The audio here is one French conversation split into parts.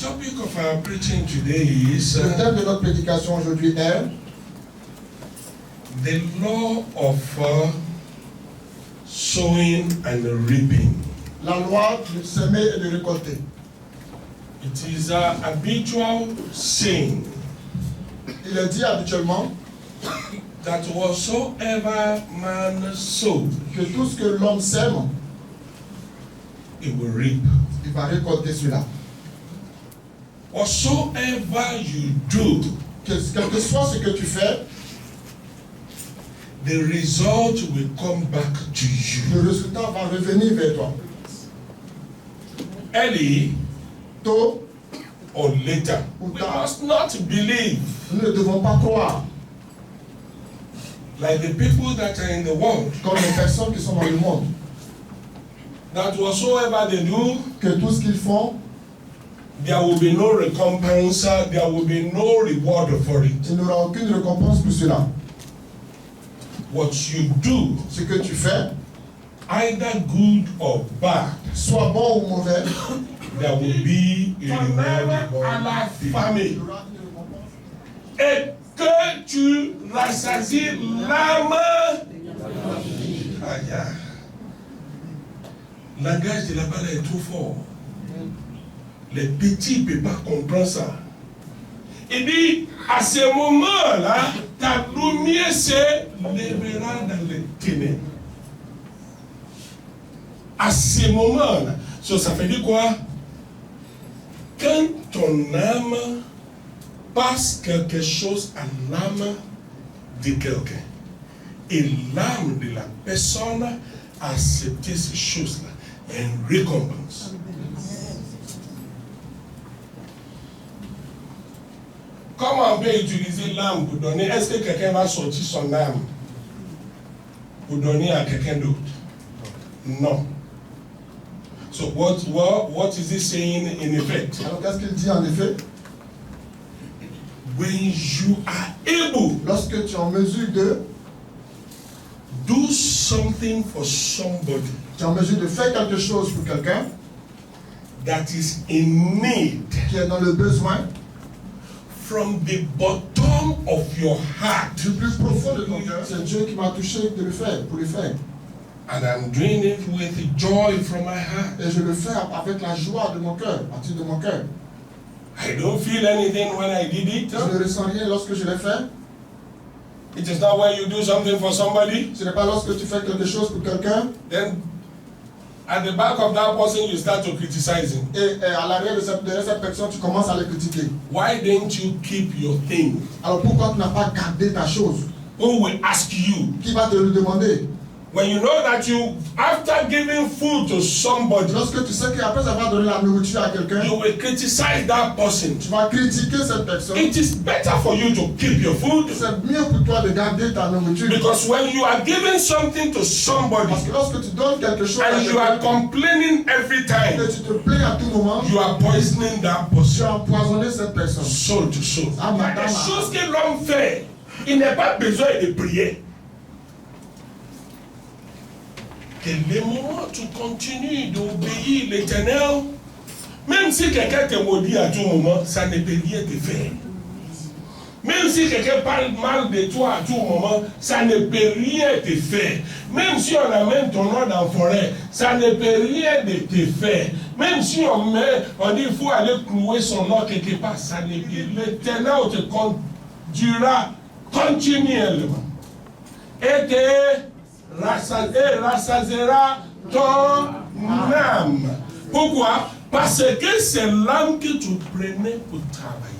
topic of our preaching today is Le thème de notre prédication aujourd'hui est the law of sowing and reaping. la loi de semer et de récolter. It is an habitual saying Il est dit habituellement that whatsoever man sows, que tout ce que l'homme sème, he will reap. il va récolter cela. Whatsoever you do, Quel que soit ce que tu fais, the result will come back to you. le résultat va revenir vers toi. Early Tôt or later, ou we tard, must not believe nous ne devons pas croire like the people that are in the world, comme les personnes qui sont dans le monde, that whatsoever they do, que tout ce qu'ils font, there will be no recompense, there will be no reward for it. il n'y aura aucune récompense pour cela. What you do, Ce que tu fais, either good or bad, soit bon ou mauvais, there will be a reward for il it. y Famille. aura une récompense. Et que tu rassasies l'âme. Aïe. Le langage de là-bas là est trop fort. Les petits ne peuvent pas comprendre ça. Il dit, à ce moment-là, ta lumière se lèvera dans les ténèbres. À ce moment-là. Ça fait dire quoi? Quand ton âme passe quelque chose à l'âme de quelqu'un, et l'âme de la personne a accepté ces choses-là, il y a une récompense. Comment on peut utiliser l'âme pour donner? Est-ce que quelqu'un va sortir son âme pour donner à quelqu'un d'autre? Non. So what is he saying in effect? Alors qu'est-ce qu'il dit en effet? When you are able Lorsque tu es en mesure de, do something for somebody tu es en mesure de faire quelque chose pour quelqu'un that is in need, qui est dans le besoin, from the bottom of your heart, du plus profond de ton cœur, c'est Dieu qui m'a touché de le faire, pour le faire. and I'm doing it with joy from my heart. Et je le fais avec la joie de mon cœur, à partir de mon cœur. I don't feel anything when I did it. Je ne ressens rien lorsque je l'ai fait. It is not when you do something for somebody, Ce n'est pas lorsque tu fais quelque chose pour quelqu'un then at the back of that person you start to criticize him. et à l'arrière de cette personne, tu commences à le critiquer. Why didn't you keep your thing? Alors pourquoi tu n'as pas gardé ta chose? Who will ask you? Qui va te le demander? When you know that you, after giving food to somebody, Lorsque tu sais qu'après avoir donné la nourriture à quelqu'un, you will criticize that person. tu vas critiquer cette personne. It is better for you to keep your food, C'est mieux pour toi de garder ta nourriture. because when you are giving something to somebody Parce que lorsque tu donnes quelque chose à and you are quelqu'un complaining every et time, que tu te plains à tout moment, you are poisoning that tu person, as empoisonné cette personne. soul to soul. Ah, Il y a madame. des choses que l'homme fait, il n'a pas besoin de prier. Quel est le moment où tu continues d'obéir l'Éternel, même si quelqu'un te maudit à tout moment, ça ne peut rien te faire. Même si quelqu'un parle mal de toi à tout moment, ça ne peut rien te faire. Même si on amène ton nom dans la forêt, ça ne peut rien de te faire. Même si on dit qu'il faut aller clouer son nom quelque part, ça ne peut. L'Éternel te conduira continuellement. Et te rassasiera ton âme. Pourquoi? Parce que c'est l'âme que tu prenais pour travailler.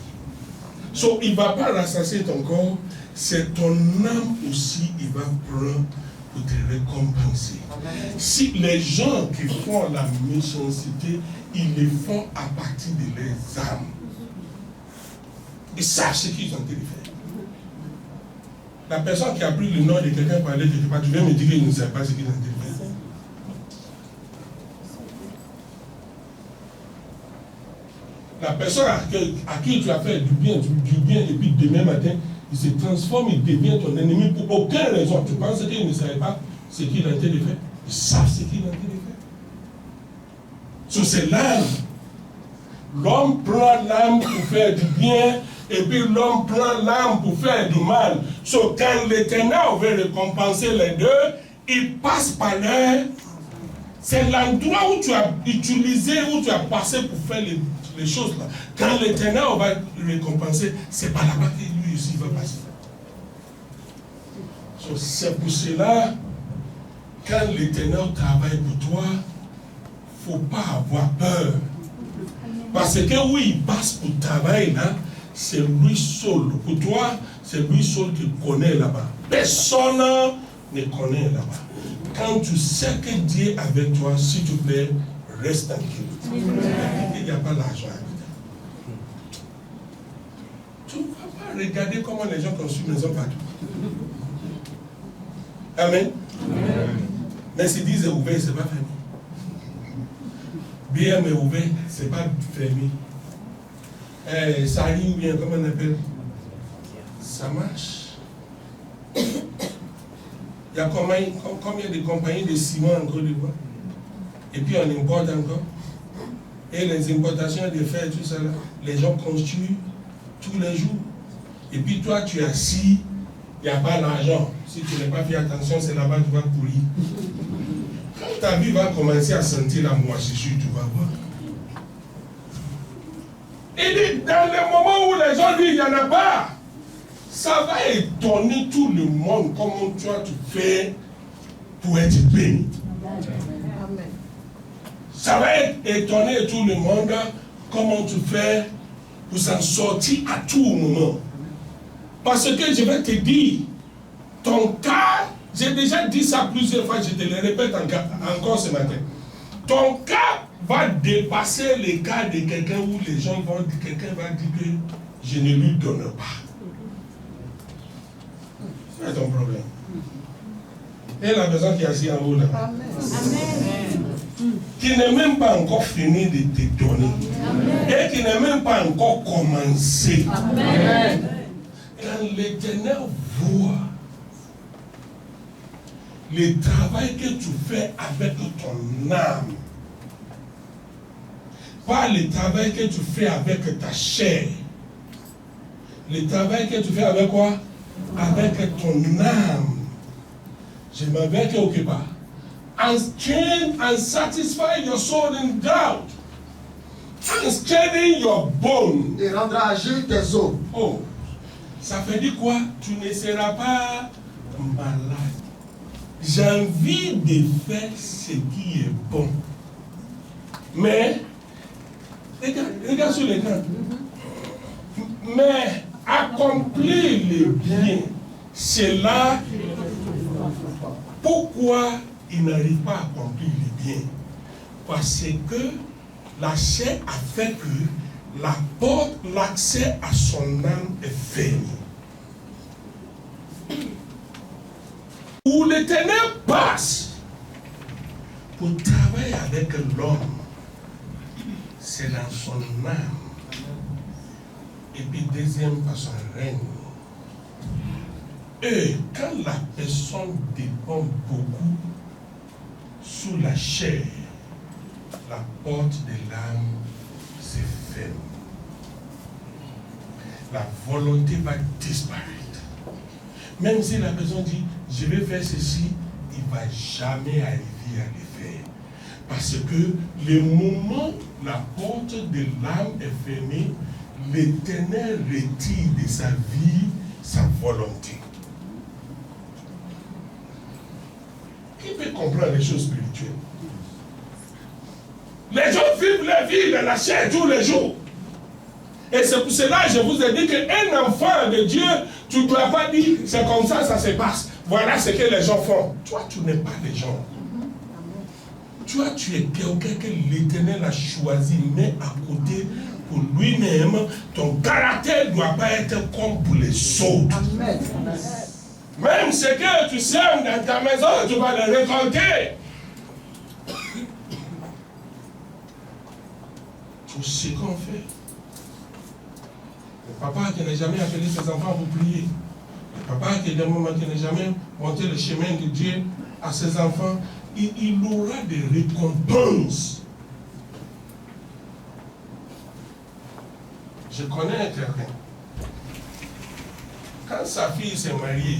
So, il ne va pas rassasier ton corps, c'est ton âme aussi, il va prendre pour te récompenser. Si les gens qui font la méchanceté, ils le font à partir de leurs âmes. Ils savent ce qu'ils ont en train de faire. La personne qui a pris le nom de quelqu'un pour aller quelque part, tu viens me dire qu'il ne sait pas ce qu'il est en train de faire. La personne à qui tu as fait du bien et puis demain matin, il se transforme, il devient ton ennemi pour aucune raison. Tu penses qu'il ne savait pas ce qu'il a en train de faire? Ils savent ce qu'il a en train de faire. So, c'est l'âme l'homme prend l'âme pour faire du bien, et puis l'homme prend l'âme pour faire du mal. So, quand l'Éternel veut récompenser les deux, il passe par là. C'est l'endroit où tu as utilisé, où tu as passé pour faire les choses là. Quand l'Éternel va récompenser, c'est par là-bas que lui aussi va passer. So, c'est pour cela, quand l'Éternel travaille pour toi, il ne faut pas avoir peur. Parce que oui, il passe pour travailler là, c'est lui seul. Pour toi, c'est lui seul qui connaît là-bas. Personne ne connaît là-bas. Quand tu sais que Dieu est avec toi, s'il te plaît, reste tranquille. Il n'y a pas l'argent. Tu ne vas pas regarder comment les gens construisent une maison partout. Amen. Mais si disent ouvert, ce n'est pas fermé. Bien mais ouvert, ce n'est pas fermé. Ça arrive bien, comment on appelle? Ça marche. Il y a combien de compagnies de ciment en Côte d'Ivoire? Et puis on importe encore. Et les importations de fer, tout ça là, les gens construisent tous les jours. Et puis toi, tu es assis, il n'y a pas d'argent. Si tu n'as pas fait attention, c'est là-bas que tu vas pourrir. Quand ta vie va commencer à sentir la moisissure, tu vas voir. Il dit, dans le moment où les gens disent, il n'y en a pas, ça va étonner tout le monde comment toi tu fais pour être béni. Amen. Ça va étonner tout le monde comment tu fais pour s'en sortir à tout moment. Parce que je vais te dire, ton cas, j'ai déjà dit ça plusieurs fois, je te le répète encore ce matin. Ton cas va dépasser les cas de quelqu'un où les gens vont dire, quelqu'un va dire que je ne lui donne pas. C'est ton problème. Et la personne qui est assise en haut là, Amen. Qui n'est même pas encore fini de te donner, Amen. Et qui n'est même pas encore commencé. Amen. Quand l'Éternel voit le travail que tu fais avec ton âme, pas le travail que tu fais avec ta chair, le travail que tu fais avec quoi? Avec ton âme. Je m'en vais quelque part. And strengthen and satisfy your soul in doubt. And strengthen your bone. Et rendra agir tes os. Oh, ça fait dire quoi? Tu ne seras pas malade. J'ai envie de faire ce qui est bon. Mais, regarde sur l'écran. Mais accomplir le bien, c'est là pourquoi il n'arrive pas à accomplir le bien. Parce que la chair a fait que la porte, l'accès à son âme est fermée. Où l'Éternel passe pour travailler avec l'homme, c'est dans son âme. Et puis deuxième, par son règne. Et quand la personne dépend beaucoup sous la chair, la porte de l'âme se ferme. La volonté va disparaître. Même si la personne dit, je vais faire ceci, il ne va jamais arriver à le faire. Parce que le moment où la porte de l'âme est fermée, l'Éternel retire de sa vie sa volonté. Qui peut comprendre les choses spirituelles? Les gens vivent leur vie dans la chair tous les jours. Et c'est pour cela que je vous ai dit qu'un enfant de Dieu, tu ne dois pas dire c'est comme ça, ça se passe. Voilà ce que les gens font. Toi, tu n'es pas les gens. Toi, tu es quelqu'un que l'Éternel a choisi, mais à côté pour lui-même. Ton caractère ne doit pas être comme pour les autres. Amen. Même ce que tu sèmes dans ta maison, tu vas le récolter. Tout ce qu'on fait. Le papa qui n'a jamais appelé ses enfants pour prier. Le papa qui n'a jamais monté le chemin de Dieu à ses enfants. Il aura des récompenses. Je connais quelqu'un. Quand sa fille s'est mariée,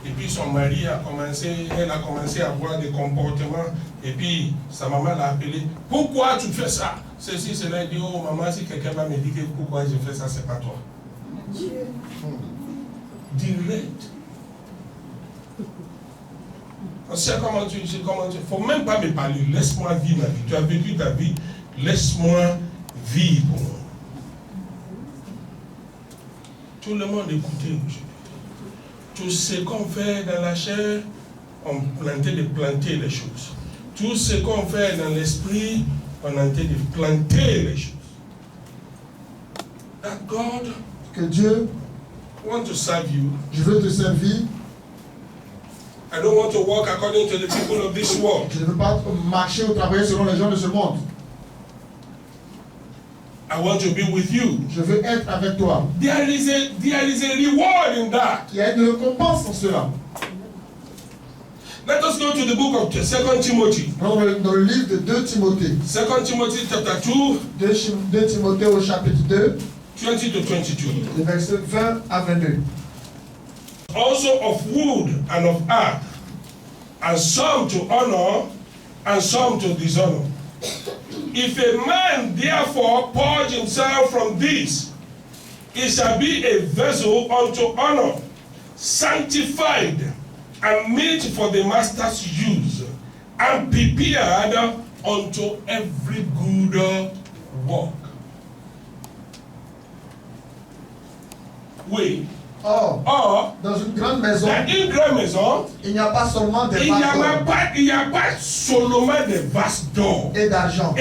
et puis son mari elle a commencé à avoir des comportements, et puis sa maman l'a appelé. Pourquoi tu fais ça? Ceci, cela, elle dit, oh maman, si quelqu'un va me dire pourquoi je fais ça, c'est pas toi. Direct. On sait comment tu faut même pas me parler, laisse-moi vivre ma vie. Tu as vécu ta vie, laisse-moi vivre. Tout le monde écoutait aujourd'hui. Tout ce qu'on fait dans la chair, on tentait de planter les choses. Tout ce qu'on fait dans l'esprit, on tentait de planter les choses. That God, Que Dieu, want to serve you. je veux te servir. I don't want to walk according to the people of this world. Je ne veux pas marcher ou travailler selon les gens de ce monde. I want to be with you. Je veux être avec toi. There is a reward in that. Il y a une récompense en cela. Let us go to the book of 2 Timothy. Dans le livre de 2 Timothée. 2 Timothy chapter 2, 2 Timothée au chapitre 2, 20 to 22. les versets 20 à 22. Also of wood and of earth, and some to honor, and some to dishonor. If a man therefore purge himself from this, he shall be a vessel unto honor, sanctified, and meet for the master's use, and prepared unto every good work. Oui. Or, dans une grande maison, dans une grande maison, il n'y a pas seulement des il vases d'or n'y a pas seulement des vases d'or et d'argent,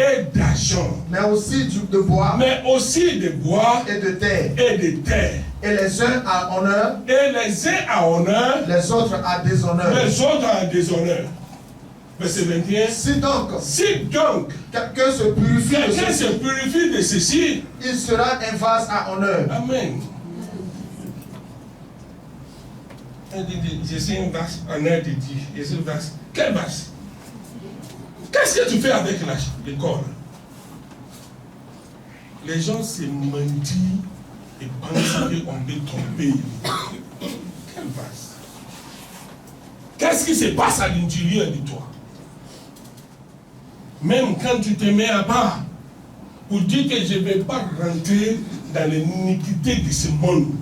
mais aussi de bois aussi de bois et de terre. et de terre. Et les uns à honneur, Et les uns à honneur, les autres à déshonneur. les autres à déshonneur. Verset 21. Si donc quelqu'un se purifie de quelqu'un se ceci, purifie de ceci, il sera un vase à honneur. Amen. Je sais une vase, honneur de Dieu. Je sais une vase. Quelle vase? Qu'est-ce que tu fais avec le corps? Les gens se mendient et pensent qu'on peut tromper. Quelle vase? Qu'est-ce qui se passe à l'intérieur de toi? Même quand tu te mets à part pour dire que je ne vais pas rentrer dans l'iniquité de ce monde.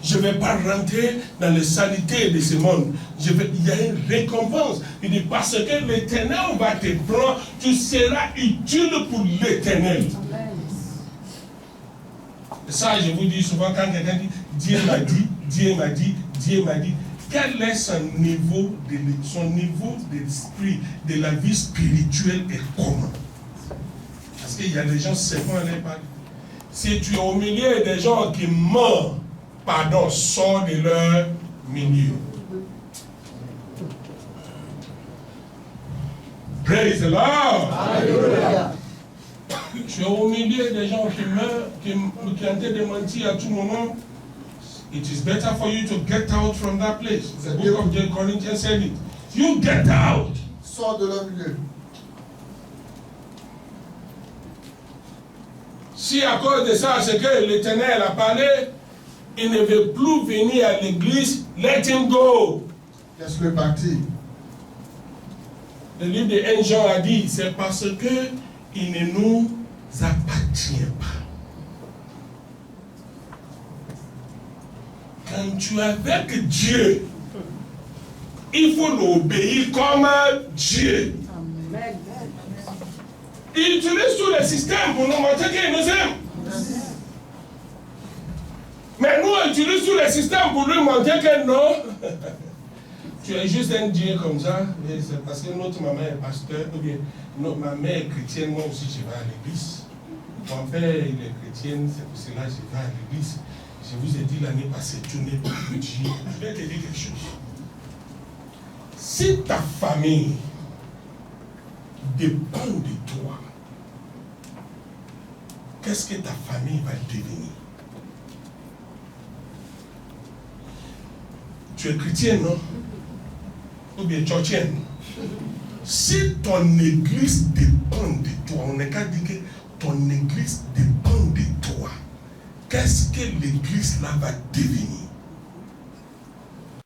Je ne vais pas rentrer dans les saletés de ce monde. Il y a une récompense. Il dit parce que l'Éternel va te prendre, tu seras utile pour l'Éternel. Ça, je vous dis souvent quand quelqu'un dit Dieu m'a dit, Dieu m'a dit, Dieu m'a dit. Quel est son niveau d'esprit, de la vie spirituelle et comment? Parce qu'il y a des gens seulement à parler. Si tu es au milieu des gens qui meurent, pardon, sors de leur milieu. Praise the Lord. Alléluia. Tu es au milieu des gens qui meurent, qui tentent de mentir à tout moment. It is better for you to get out from that place. The book of the Corinthians said it. You get out. Sors de leur milieu. Si à cause de ça, c'est que l'Éternel a parlé, il ne veut plus venir à l'église, let him go. Laisse-le partir. Le livre de 1 Jean a dit, c'est parce que il ne nous appartient pas. Quand tu es avec Dieu, il faut l'obéir comme Dieu. Amen. Il utilise tous les systèmes pour nous montrer qu'il nous aime. Mais nous, on utilise tous les systèmes pour lui montrer que non. Tu es juste un Dieu comme ça. C'est parce que notre maman est pasteur, ou bien ma mère est chrétienne, moi aussi je vais à l'église. Mon père il est chrétien, c'est pour cela que je vais à l'église. Je vous ai dit l'année passée, tu n'es pas Dieu. Je vais te dire quelque chose. Si ta famille dépend de toi, qu'est-ce que ta famille va devenir? Tu es chrétien, non? Ou bien chrétienne? Si ton église dépend de toi, on n'est qu'à dire que ton église dépend qu'est-ce que l'église là va devenir?